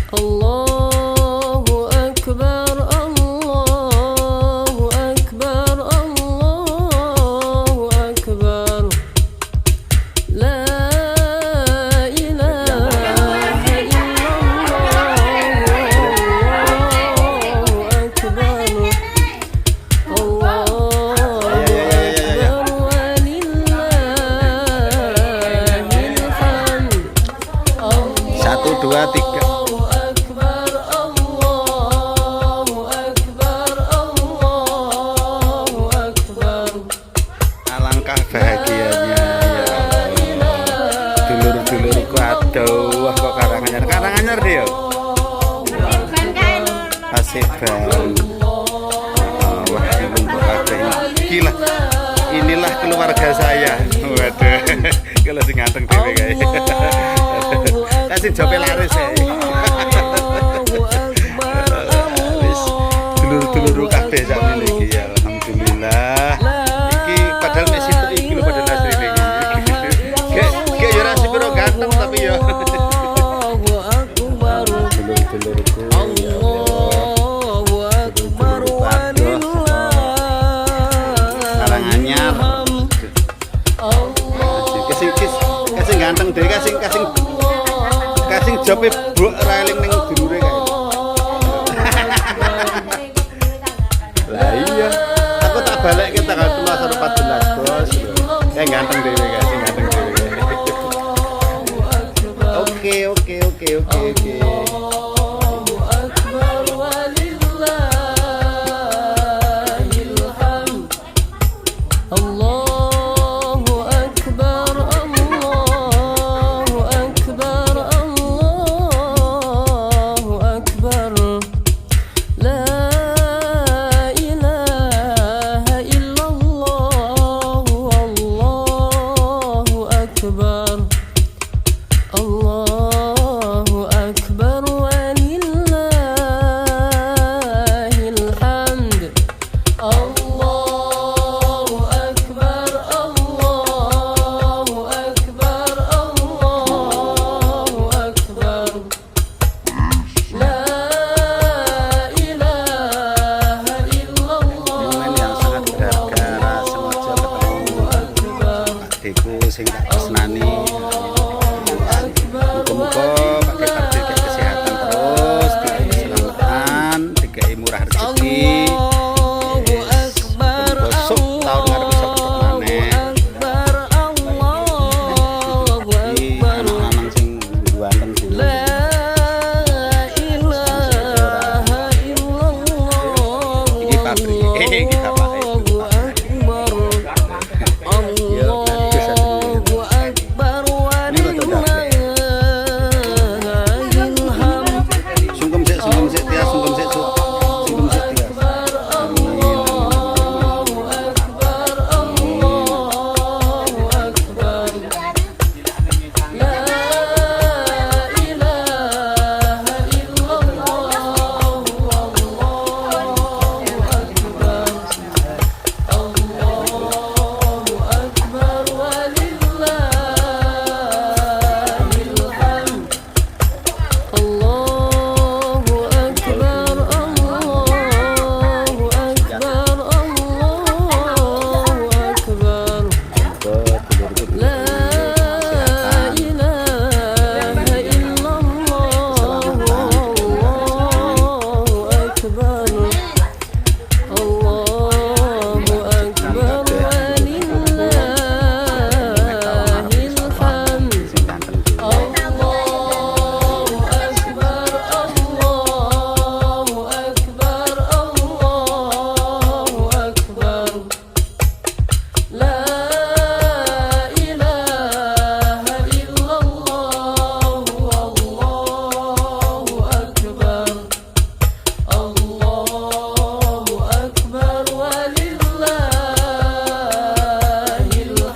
Allahu Akbar, Allahu Akbar, Allahu Akbar. La ilaha illallah, Allahu Akbar. Allahu Akbar, walillahil hamd. Satu, dua, tiga. Alangkah bahagianya ya dulur-dulurku. Aduh, wah kok Karanganyar dia Paseban. Wah dulur kabeh gila, inilah keluarga saya. Waduh, kalau sing nganteng dhewe kae kasih jope laris ya. Dulur-dulur kabeh sakmene iki ya, alhamdulillah. Iki padahal nek situ iki lho padahal asline iki. Gek ya ora sepiro ganteng tapi ya. Dulur-dulurku. Allahu Akbar, Karanganyar. Kasih ganteng dhewe kasih jope buk railing ning dulure kae. Lah iya, aku tak balik ke tanggal 14 bos. Kayak ganteng dhewe guys, ganteng dhewe. Oke. Allahu Akbar, walillahil hamd. Allahu Akbar, Allahu Akbar, Allahu Akbar. La ilaha illallah, Allahu Akbar. Allah